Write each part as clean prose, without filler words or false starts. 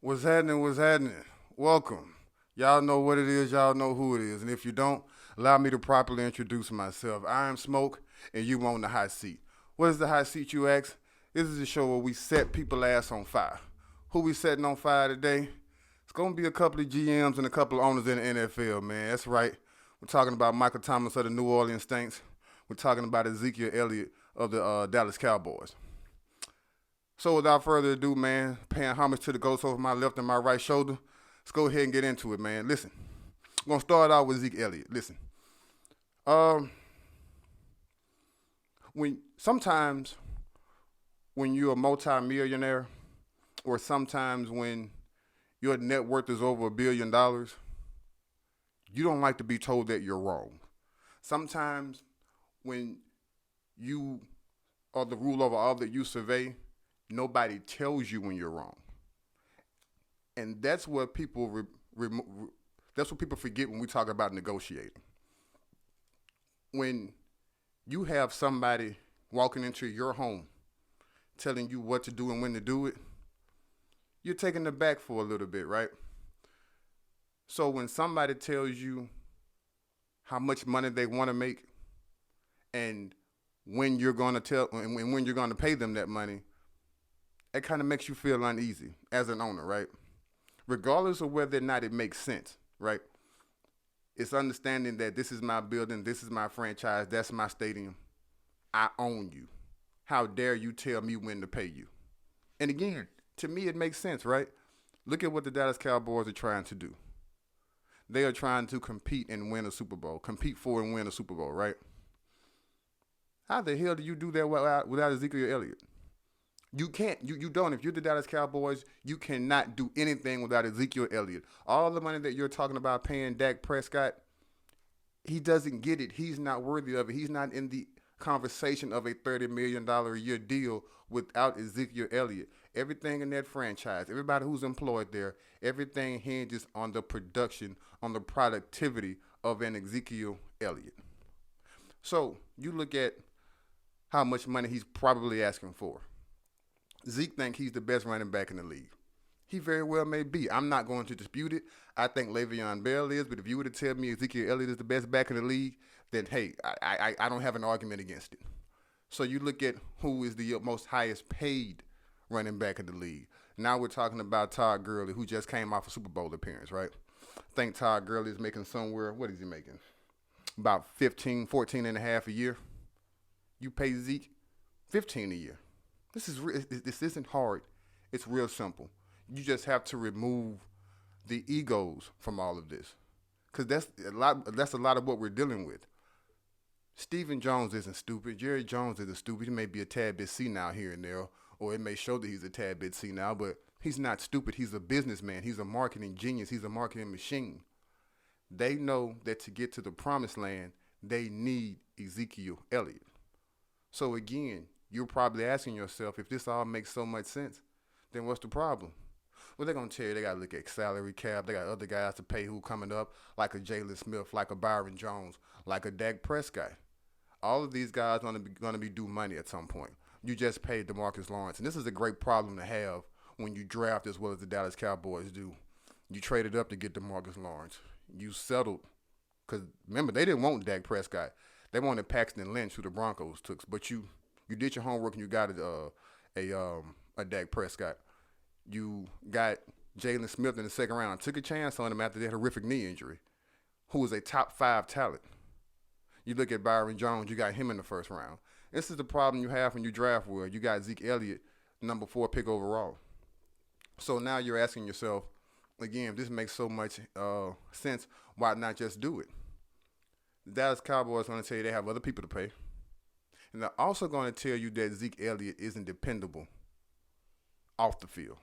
What's happening? What's happening? Welcome. Y'all know what it is. Y'all know who it is. And if you don't, allow me to properly introduce myself. I am Smoke, and you on the hot seat. What is the hot seat, you ask? This is a show where we set people ass on fire. Who we setting on fire today? It's going to be a couple of GMs and a couple of owners in the NFL, man. That's right. We're talking about Michael Thomas of the New Orleans Saints. We're talking about Ezekiel Elliott of the Dallas Cowboys. So without further ado, man, paying homage to the ghosts over my left and my right shoulder, let's go ahead and get into it, man. Listen, I'm going to start out with Zeke Elliott. Listen, um, sometimes when you're a multi-millionaire or sometimes when your net worth is over $1 billion, you don't like to be told that you're wrong. Sometimes when you are the rule over all that you survey, nobody tells you when you're wrong, and that's what people that's what people forget when we talk about negotiating. When you have somebody walking into your home, telling you what to do and when to do it, you're taken aback for a little bit, right? So when somebody tells you how much money they want to make, and when you're going to when you're going to pay them that money, it kind of makes you feel uneasy as an owner, right? Regardless of whether or not it makes sense, right? It's understanding that this is my building, this is my franchise, that's my stadium. I own you. How dare you tell me when to pay you? And again, to me, it makes sense, right? Look at what the Dallas Cowboys are trying to do. They are trying to compete and win a Super Bowl, compete for and win a Super Bowl, right? How the hell do you do that without Ezekiel Elliott? You can't. You don't. If you're the Dallas Cowboys, you cannot do anything without Ezekiel Elliott. All the money that you're talking about paying Dak Prescott, he doesn't get it. He's not worthy of it. He's not in the conversation of a $30 million a year deal without Ezekiel Elliott. Everything in that franchise, everybody who's employed there, everything hinges on the production, on the productivity of an Ezekiel Elliott. So you look at how much money he's probably asking for. Zeke thinks he's the best running back in the league. He very well may be. I'm not going to dispute it. I think Le'Veon Bell is, but if you were to tell me Ezekiel Elliott is the best back in the league, then hey, I don't have an argument against it. So you look at who is the most highest paid running back in the league. Now we're talking about Todd Gurley, who just came off a Super Bowl appearance, right? I think Todd Gurley is making somewhere, what is he making? About 15, 14 and a half a year. You pay Zeke 15 a year. This isn't hard. It's real simple. You just have to remove the egos from all of this, because that's a lot of what we're dealing with. Stephen Jones isn't stupid. Jerry Jones isn't stupid. He may be a tad bit senile here and there, or it may show that he's a tad bit senile, but he's not stupid. He's a businessman. He's a marketing genius. He's a marketing machine. They know that to get to the promised land, they need Ezekiel Elliott. So again, you're probably asking yourself, if this all makes so much sense, then what's the problem? Well, they're going to tell you they got to look at salary cap. They got other guys to pay who coming up, like a Jalen Smith, like a Byron Jones, like a Dak Prescott. All of these guys are going to be due money at some point. You just paid DeMarcus Lawrence. And this is a great problem to have when you draft as well as the Dallas Cowboys do. You traded up to get DeMarcus Lawrence. You settled, because remember, they didn't want Dak Prescott. They wanted Paxton Lynch, who the Broncos took. But you did your homework and you got a Dak Prescott. You got Jalen Smith in the second round. Took a chance on him after that horrific knee injury, who was a top 5 talent. You look at Byron Jones, you got him in the first round. This is the problem you have when you draft well. You got Zeke Elliott, number 4 pick overall. So now you're asking yourself, again, if this makes so much sense, why not just do it? The Dallas Cowboys are going to tell you they have other people to pay. And they're also going to tell you that Zeke Elliott isn't dependable off the field.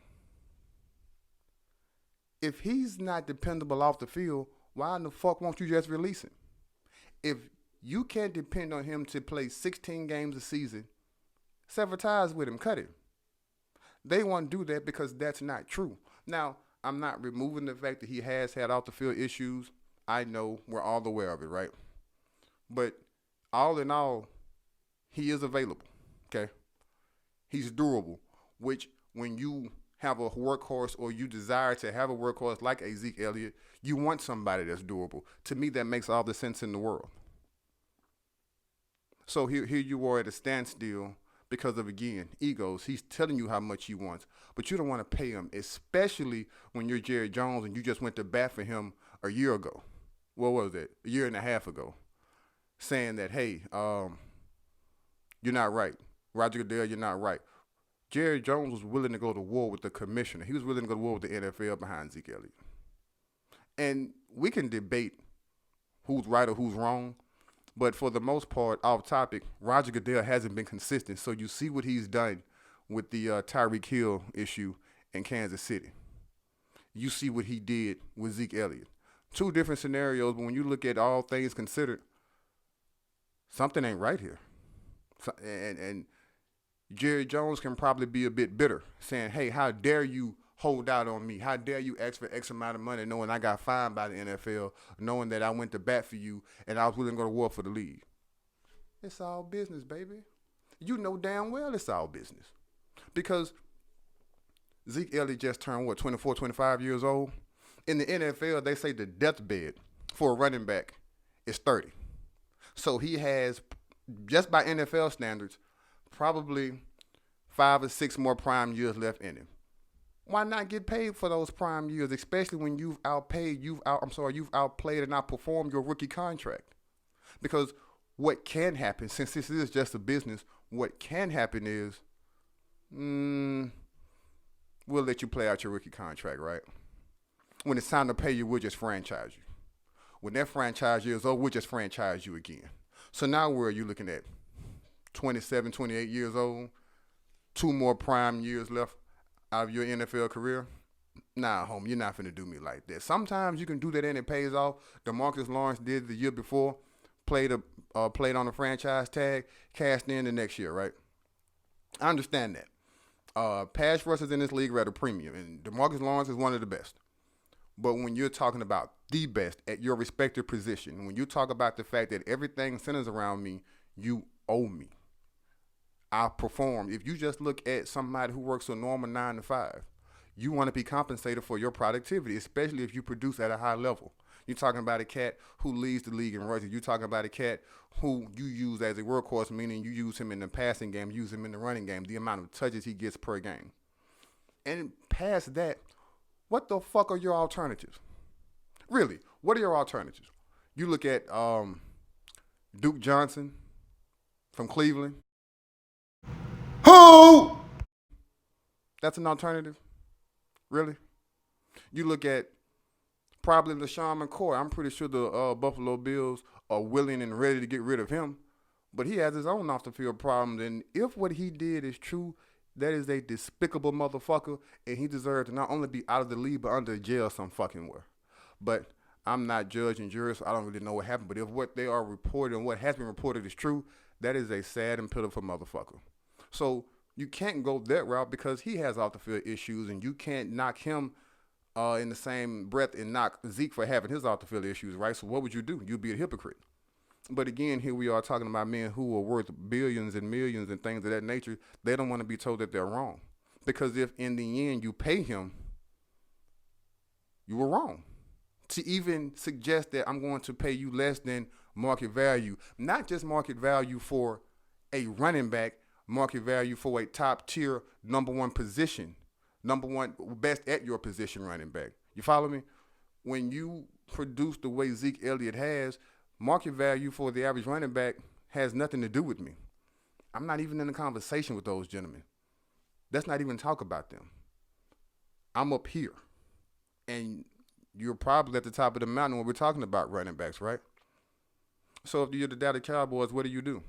If he's not dependable off the field, why in the fuck won't you just release him? If you can't depend on him to play 16 games a season, sever ties with him, cut him. They won't do that because that's not true. Now, I'm not removing the fact that he has had off the field issues. I know, we're all aware of it, right? But all in all, he is available, okay? He's durable, which when you have a workhorse or you desire to have a workhorse like Ezekiel Elliott, you want somebody that's durable. To me, that makes all the sense in the world. So here you are at a standstill because of, again, egos. He's telling you how much he wants, but you don't want to pay him, especially when you're Jerry Jones and you just went to bat for him a year ago. What was it? A year and a half ago. Saying that, hey, you're not right. Roger Goodell, you're not right. Jerry Jones was willing to go to war with the commissioner. He was willing to go to war with the NFL behind Zeke Elliott. And we can debate who's right or who's wrong, but for the most part, off topic, Roger Goodell hasn't been consistent. So you see what he's done with the Tyreek Hill issue in Kansas City. You see what he did with Zeke Elliott. Two different scenarios, but when you look at all things considered, something ain't right here. And Jerry Jones can probably be a bit bitter, saying, hey, how dare you hold out on me? How dare you ask for X amount of money knowing I got fined by the NFL, knowing that I went to bat for you and I was willing to go to war for the league? It's all business, baby. You know damn well it's all business. Because Zeke Elliott just turned, 24, 25 years old? In the NFL, they say the deathbed for a running back is 30. So he has, just by NFL standards, probably 5 or 6 more prime years left in him. Why not get paid for those prime years, especially when you've outplayed and outperformed your rookie contract? Because what can happen, since this is just a business, what can happen is, we'll let you play out your rookie contract, right? When it's time to pay you, we'll just franchise you. When that franchise year is over, we'll just franchise you again. So now where are you looking at? 27, 28 years old, 2 more prime years left out of your NFL career? Nah, homie, you're not finna do me like that. Sometimes you can do that and it pays off. DeMarcus Lawrence did the year before, played on a franchise tag, cashed in the next year, right? I understand that. Pass rushers in this league are at a premium, and DeMarcus Lawrence is one of the best. But when you're talking about the best at your respective position, when you talk about the fact that everything centers around me, you owe me. I perform. If you just look at somebody who works a normal 9 to 5, you want to be compensated for your productivity, especially if you produce at a high level. You're talking about a cat who leads the league in rushes. You're talking about a cat who you use as a workhorse, meaning you use him in the passing game, use him in the running game, the amount of touches he gets per game. And past that, what the fuck are your alternatives? Really, what are your alternatives? You look at Duke Johnson from Cleveland. Who? That's an alternative? Really? You look at probably the Shaman Core. I'm pretty sure the Buffalo Bills are willing and ready to get rid of him, but he has his own off-the-field problems. And if what he did is true, that is a despicable motherfucker, and he deserves to not only be out of the league, but under jail some fucking where. But I'm not judge and jury, so I don't really know what happened. But if what they are reporting and what has been reported is true, that is a sad and pitiful motherfucker. So you can't go that route because he has off-the-field issues, and you can't knock him in the same breath and knock Zeke for having his off-the-field issues, right? So what would you do? You'd be a hypocrite. But again, here we are talking about men who are worth billions and millions and things of that nature. They don't want to be told that they're wrong. Because if in the end you pay him, you were wrong. To even suggest that I'm going to pay you less than market value, not just market value for a running back, market value for a top tier number one position, number one best at your position running back. You follow me? When you produce the way Zeke Elliott has, market value for the average running back has nothing to do with me. I'm not even in a conversation with those gentlemen. Let's not even talk about them. I'm up here. And you're probably at the top of the mountain when we're talking about running backs, right? So if you're the Dallas Cowboys, what do?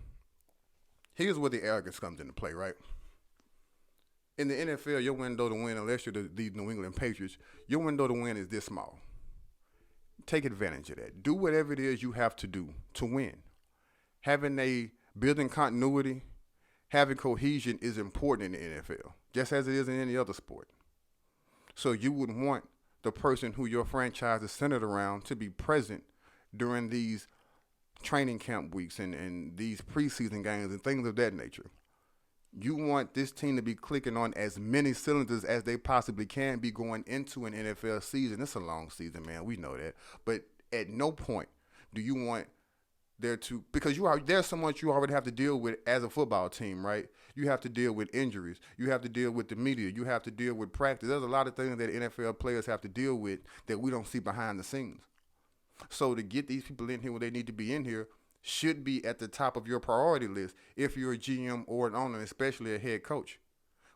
Here's where the arrogance comes into play, right? In the NFL, your window to win, unless you're the New England Patriots, your window to win is this small. Take advantage of that. Do whatever it is you have to do to win. Having a building continuity, having cohesion is important in the NFL, just as it is in any other sport. So you would want the person who your franchise is centered around to be present during these training camp weeks and these preseason games and things of that nature. You want this team to be clicking on as many cylinders as they possibly can be going into an NFL season. It's a long season, man. We know that. But at no point do you want there to, because there's so much you already have to deal with as a football team, right? You have to deal with injuries. You have to deal with the media. You have to deal with practice. There's a lot of things that NFL players have to deal with that we don't see behind the scenes. So to get these people in here when they need to be in here should be at the top of your priority list if you're a GM or an owner, especially a head coach.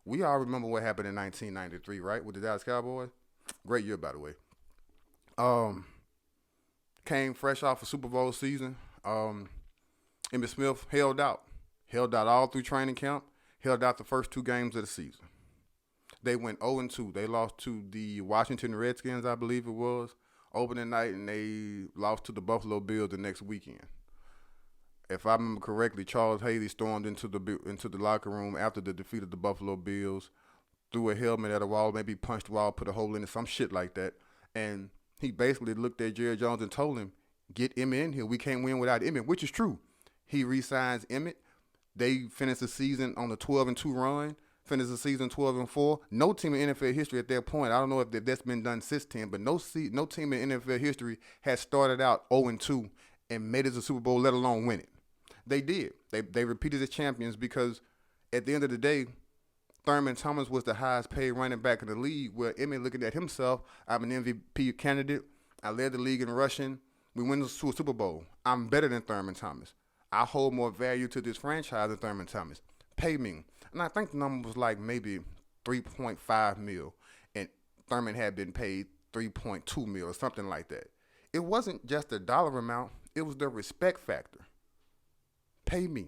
We all remember what happened in 1993, right, with the Dallas Cowboys. Great year, by the way. Um, Came fresh off a Super Bowl season. Emmitt Smith held out all through training camp, held out the first 2 games of the season. They went 0-2. They lost to the Washington Redskins, I believe it was, opening night, and they lost to the Buffalo Bills the next weekend. If I remember correctly, Charles Haley stormed into the locker room after the defeat of the Buffalo Bills, threw a helmet at a wall, maybe punched the wall, put a hole in it, some shit like that. And he basically looked at Jerry Jones and told him, get Emmitt in here. We can't win without Emmitt, which is true. He re-signs Emmitt. They finished the season on a 12-2 run, finished the season 12-4. No team in NFL history at that point, I don't know if that's been done since then, but no team in NFL history has started out 0-2 and made it to the Super Bowl, let alone win it. They did. They repeated as champions because at the end of the day, Thurman Thomas was the highest paid running back in the league, where Emmitt looking at himself, I'm an MVP candidate. I led the league in rushing. We went to a Super Bowl. I'm better than Thurman Thomas. I hold more value to this franchise than Thurman Thomas. Pay me. And I think the number was like maybe $3.5 million, and Thurman had been paid $3.2 million or something like that. It wasn't just the dollar amount. It was the respect factor. Pay me.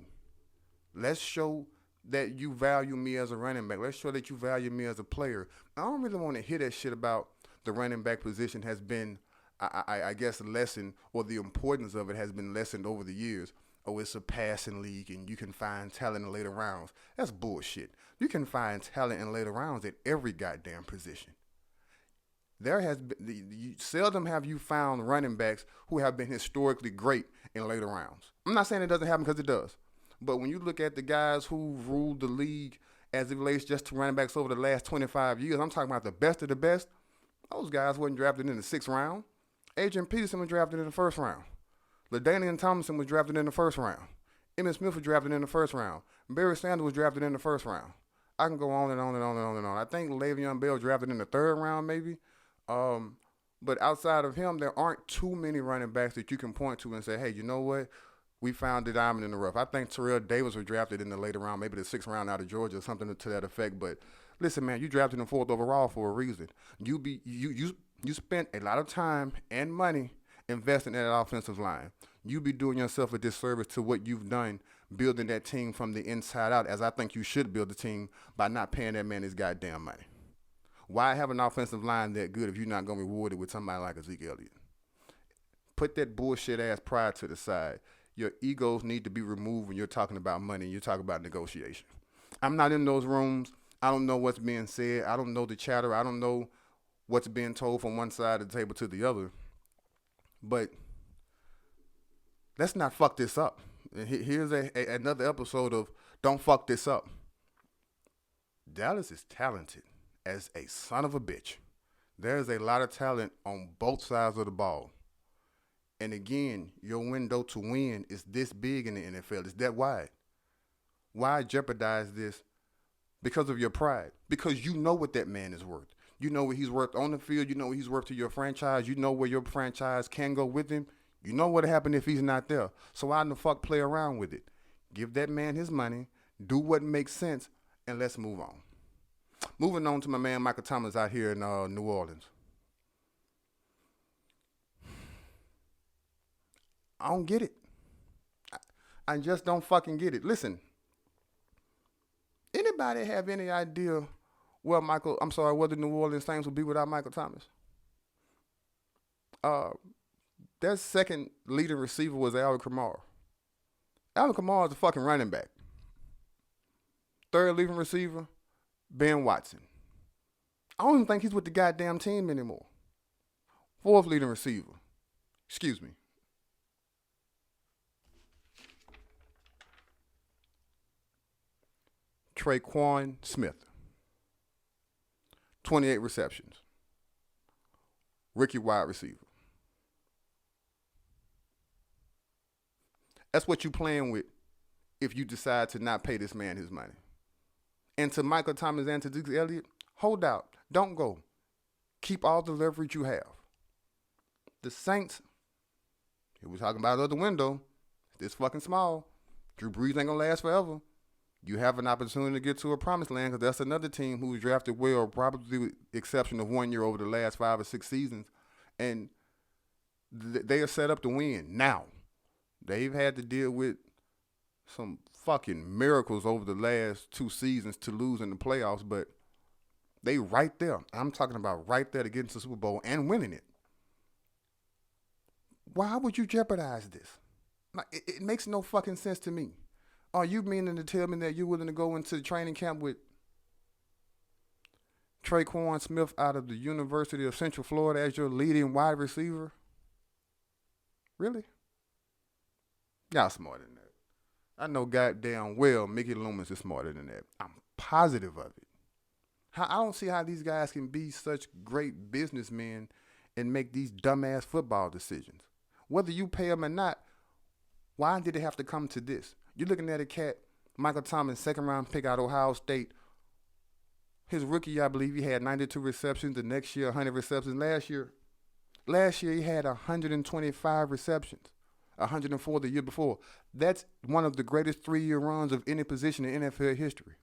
Let's show that you value me as a running back. Let's show that you value me as a player. I don't really want to hear that shit about the running back position has been, I guess, lessened, or the importance of it has been lessened over the years. Oh, it's a passing league and you can find talent in later rounds. That's bullshit. You can find talent in later rounds at every goddamn position. There has been, seldom have you found running backs who have been historically great in later rounds. I'm not saying it doesn't happen, because it does. But when you look at the guys who ruled the league as it relates just to running backs over the last 25 years, I'm talking about the best of the best. Those guys wasn't drafted in the 6th round. Adrian Peterson was drafted in the 1st round. LaDainian Tomlinson was drafted in the 1st round. Emmitt Smith was drafted in the 1st round. Barry Sanders was drafted in the 1st round. I can go on and on and on and on and on. I think Le'Veon Bell drafted in the 3rd round maybe. But outside of him, there aren't too many running backs that you can point to and say, hey, you know what? We found the diamond in the rough. I think Terrell Davis was drafted in the later round, maybe the 6th round out of Georgia or something to that effect. But listen, man, you drafted him 4th overall for a reason. You spent a lot of time and money investing in that offensive line. You be doing yourself a disservice to what you've done building that team from the inside out, as I think you should build the team by not paying that man his goddamn money. Why have an offensive line that good if you're not going to reward it with somebody like Ezekiel Elliott? Put that bullshit ass pride to the side. Your egos need to be removed when you're talking about money and you're talking about negotiation. I'm not in those rooms. I don't know what's being said. I don't know the chatter. I don't know what's being told from one side of the table to the other. But let's not fuck this up. Here's another episode of Don't Fuck This Up. Dallas is talented as a son of a bitch. There's a lot of talent on both sides of the ball. And again, your window to win is this big in the NFL. It's that wide. Why jeopardize this? Because of your pride. Because you know what that man is worth. You know what he's worth on the field. You know what he's worth to your franchise. You know where your franchise can go with him. You know what happened if he's not there. So why in the fuck play around with it? Give that man his money. Do what makes sense. And let's move on. Moving on to my man Michael Thomas out here in New Orleans. I don't get it. I just don't fucking get it. Listen, anybody have any idea where the New Orleans Saints would be without Michael Thomas? Their second leading receiver was Alvin Kamara. Alvin Kamara is a fucking running back. Third leading receiver, Ben Watson. I don't even think he's with the goddamn team anymore. Fourth leading receiver. Excuse me. Traquan Smith, 28 receptions. Rookie wide receiver. That's what you playing with if you decide to not pay this man his money. And to Michael Thomas and to Ezekiel Elliott, hold out. Don't go. Keep all the leverage you have. The Saints, we're talking about out the window, this fucking small. Drew Brees ain't going to last forever. You have an opportunity to get to a promised land because that's another team who was drafted well, probably with the exception of 1 year over the last 5 or 6 seasons. And they are set up to win now. They've had to deal with some fucking miracles over the last 2 seasons to lose in the playoffs, but they right there. I'm talking about right there to get into the Super Bowl and winning it. Why would you jeopardize this? Like, it makes no fucking sense to me. Are you meaning to tell me that you're willing to go into the training camp with Traquan Smith out of the University of Central Florida as your leading wide receiver? Really? Y'all smarter than that. I know goddamn well Mickey Loomis is smarter than that. I'm positive of it. I don't see how these guys can be such great businessmen and make these dumbass football decisions. Whether you pay them or not, why did it have to come to this? You're looking at a cat, Michael Thomas, 2nd round pick out of Ohio State. His rookie, I believe, he had 92 receptions. The next year, 100 receptions. Last year he had 125 receptions. 104 the year before. That's one of the greatest 3-year runs of any position in NFL history.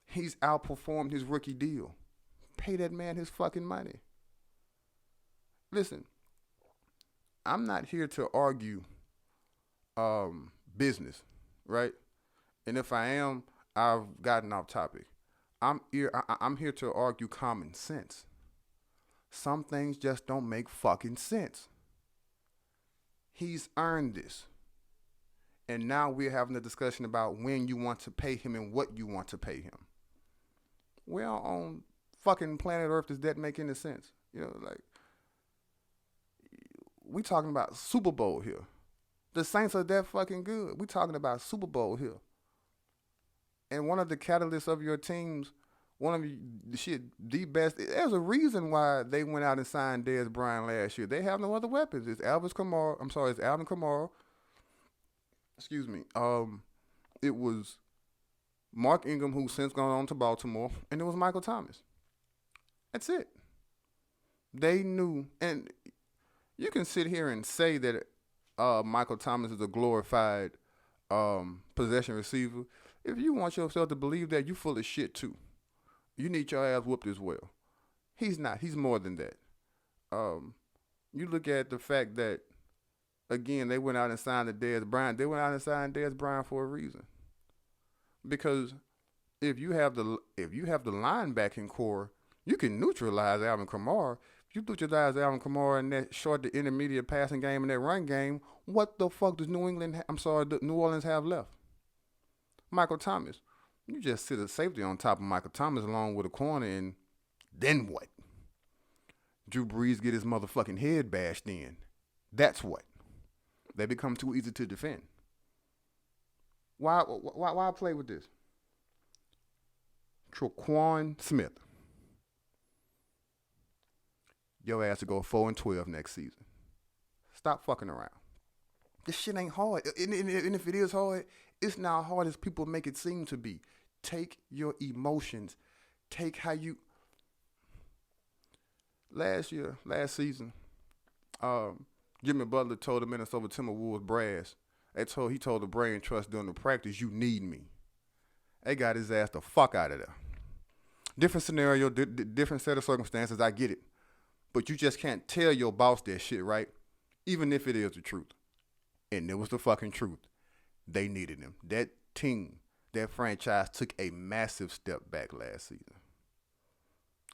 He's outperformed his rookie deal. Pay that man his fucking money. Listen, I'm not here to argue business, right? And if I am, I've gotten off topic. I'm here to argue common sense. Some things just don't make fucking sense. He's earned this. And now we're having a discussion about when you want to pay him and what you want to pay him. Where on fucking planet Earth does that make any sense? You know, like, we talking about Super Bowl here. The Saints are that fucking good. We talking about Super Bowl here. And one of the catalysts of your teams, the best, there's a reason why they went out and signed Dez Bryant last year. They have no other weapons. It's Alvin Kamara. Excuse me. It was Mark Ingram, who's since gone on to Baltimore, and it was Michael Thomas. That's it. They knew, and you can sit here and say that Michael Thomas is a glorified possession receiver. If you want yourself to believe that, you full of shit too. You need your ass whooped as well. He's not. He's more than that. You look at the fact that, again, they went out and signed Dez Bryant. They went out and signed Dez Bryant for a reason. Because if you have the linebacking core, you can neutralize Alvin Kamara. If you neutralize Alvin Kamara in that short to intermediate passing game and that run game, what the fuck does New Orleans have left? Michael Thomas. You just sit a safety on top of Michael Thomas along with a corner, and then what? Drew Brees get his motherfucking head bashed in. That's what. They become too easy to defend. Why play with this? Traquan Smith. Your ass to go 4-12 next season. Stop fucking around. This shit ain't hard. And if it is hard, it's not hard as people make it seem to be. Take your emotions. Take how you... Last season, Jimmy Butler told the Minnesota Timberwolves brass, he told the brain trust during the practice, you need me. They got his ass the fuck out of there. Different scenario, different set of circumstances, I get it. But you just can't tell your boss that shit, right? Even if it is the truth. And it was the fucking truth. They needed him. That team, that franchise took a massive step back last season.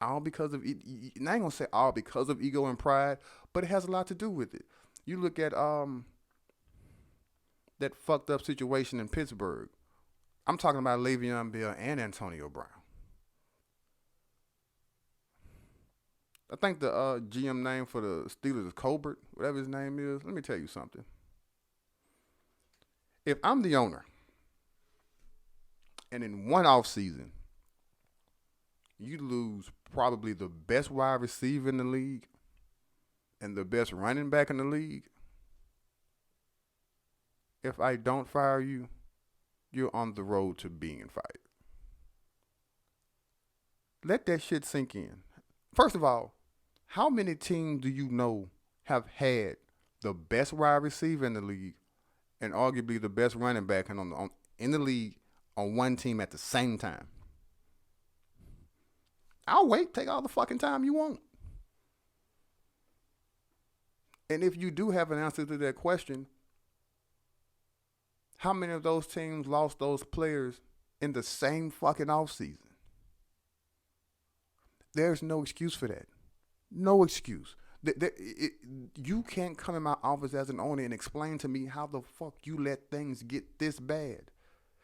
All because of, and I ain't gonna say all because of ego and pride, but it has a lot to do with it. You look at that fucked up situation in Pittsburgh. I'm talking about Le'Veon Bell and Antonio Brown. I think the GM name for the Steelers is Colbert, whatever his name is. Let me tell you something. If I'm the owner And in one off season, you lose probably the best wide receiver in the league and the best running back in the league. If I don't fire you, you're on the road to being fired. Let that shit sink in. First of all, how many teams do you know have had the best wide receiver in the league and arguably the best running back in the league on one team at the same time? I'll wait. Take all the fucking time you want. And if you do have an answer to that question, how many of those teams lost those players in the same fucking offseason? There's no excuse for that. No excuse. You can't come in my office as an owner and explain to me how the fuck you let things get this bad.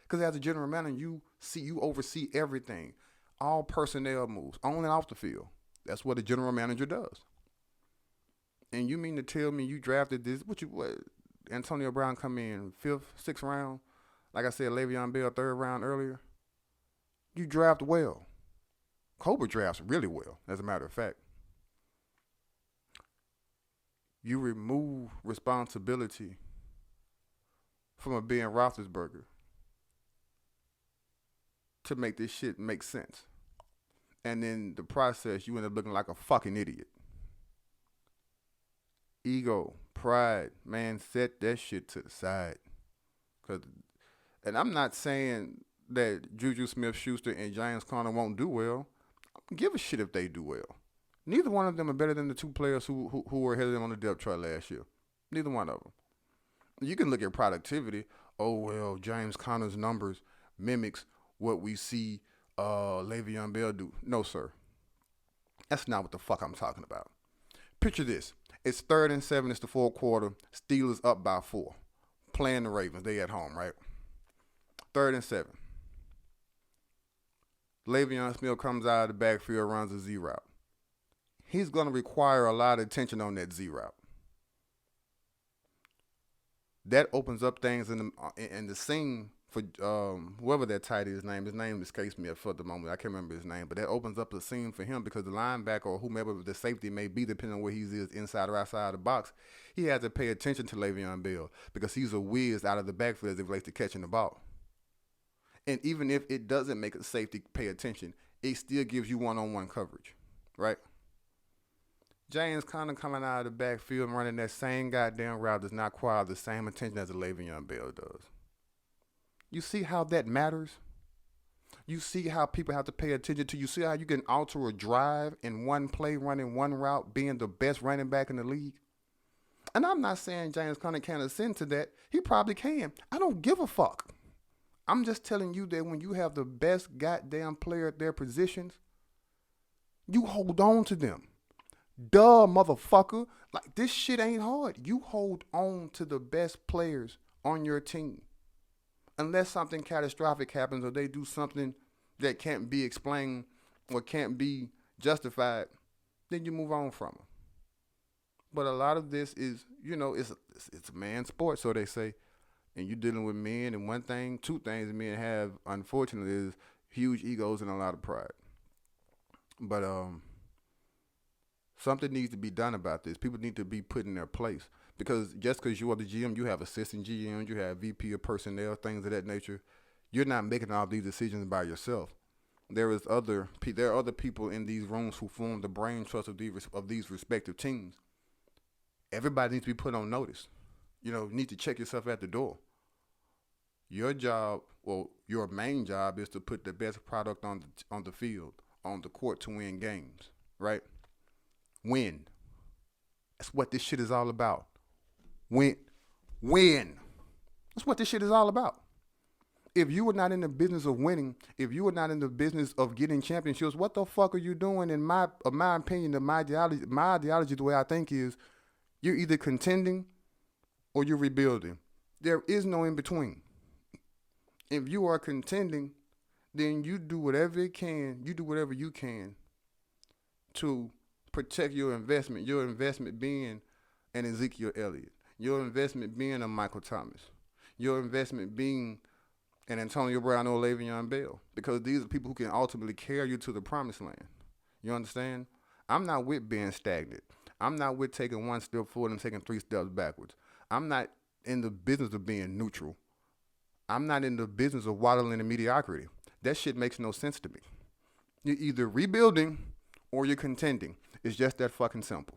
Because as a general manager, you oversee everything. All personnel moves, on and off the field. That's what a general manager does. And you mean to tell me you drafted this? What Antonio Brown come in 5th, 6th round? Like I said, Le'Veon Bell 3rd round earlier. You draft well. Cobra drafts really well, as a matter of fact. You remove responsibility from a Ben Roethlisberger to make this shit make sense. And in the process, you end up looking like a fucking idiot. Ego, pride, man, set that shit to the side. And I'm not saying that Juju Smith-Schuster and James Conner won't do well. I don't give a shit if they do well. Neither one of them are better than the two players who were ahead of them on the depth chart last year. Neither one of them. You can look at productivity. Oh, well, James Conner's numbers mimics what we see Le'Veon Bell do. No, sir. That's not what the fuck I'm talking about. Picture this. It's 3rd and 7. It's the 4th quarter. Steelers up by 4. Playing the Ravens. They at home, right? 3rd and 7. Le'Veon Smith comes out of the backfield, runs a Z route. He's going to require a lot of attention on that Z route. That opens up things in the scene for whoever that tight end's name. His name escapes me for the moment. I can't remember his name. But that opens up the scene for him because the linebacker or whomever the safety may be, depending on where he is, inside or outside the box, he has to pay attention to Le'Veon Bell because he's a whiz out of the backfield as it relates to catching the ball. And even if it doesn't make a safety pay attention, it still gives you one-on-one coverage, right? James Conner coming out of the backfield and running that same goddamn route does not require the same attention as a Le'Veon Bell does. You see how that matters? You see how people have to pay attention to. You see how you can alter a drive in one play, running one route, being the best running back in the league? And I'm not saying James Conner can't ascend to that. He probably can. I don't give a fuck. I'm just telling you that when you have the best goddamn player at their positions, you hold on to them. Duh, motherfucker. Like, this shit ain't hard. You hold on to the best players on your team. Unless something catastrophic happens or they do something that can't be explained or can't be justified, then you move on from them. But a lot of this is, it's a man's sport, so they say. And you're dealing with men, and two things men have, unfortunately, is huge egos and a lot of pride. But something needs to be done about this. People need to be put in their place. Because just because you are the GM, you have assistant GMs, you have VP of personnel, things of that nature. You're not making all these decisions by yourself. There are other people in these rooms who form the brain trust of these respective teams. Everybody needs to be put on notice. You need to check yourself at the door. Your job, your main job is to put the best product on the field, on the court to win games, right? Win. That's what this shit is all about. Win. That's what this shit is all about. If you were not in the business of winning, if you were not in the business of getting championships, what the fuck are you doing? In my opinion, my ideology, the way I think is, you're either contending or you're rebuilding. There is no in between. If you are contending, then you do whatever you can to protect your investment being an Ezekiel Elliott, your investment being a Michael Thomas, your investment being and Antonio Brown or Le'Veon Bell, because these are people who can ultimately carry you to the promised land. You understand? I'm not with being stagnant. I'm not with taking one step forward and taking 3 steps backwards. I'm not in the business of being neutral. I'm not in the business of waddling in mediocrity. That shit makes no sense to me. You're either rebuilding or you're contending. It's just that fucking simple.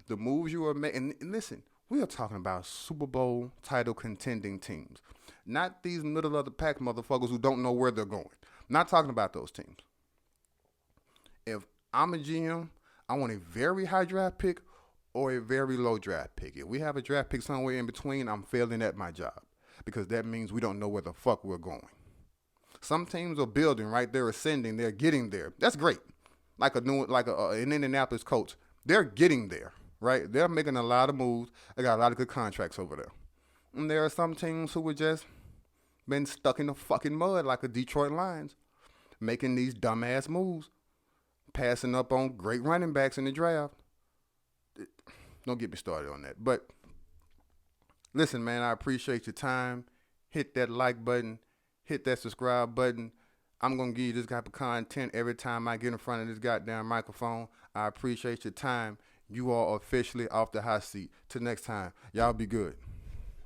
The moves you are making, and listen, we are talking about Super Bowl title contending teams. Not these middle of the pack motherfuckers who don't know where they're going. Not talking about those teams. If I'm a GM, I want a very high draft pick or a very low draft pick. If we have a draft pick somewhere in between, I'm failing at my job, because that means we don't know where the fuck we're going. Some teams are building, right? They're ascending. They're getting there. That's great. Like an Indianapolis Colts, they're getting there, right? They're making a lot of moves. They got a lot of good contracts over there. And there are some teams who have just been stuck in the fucking mud, like the Detroit Lions, making these dumbass moves, passing up on great running backs in the draft. Don't get me started on that. But listen, man, I appreciate your time. Hit that like button. Hit that subscribe button. I'm going to give you this type of content every time I get in front of this goddamn microphone. I appreciate your time. You are officially off the hot seat. Till next time, y'all be good.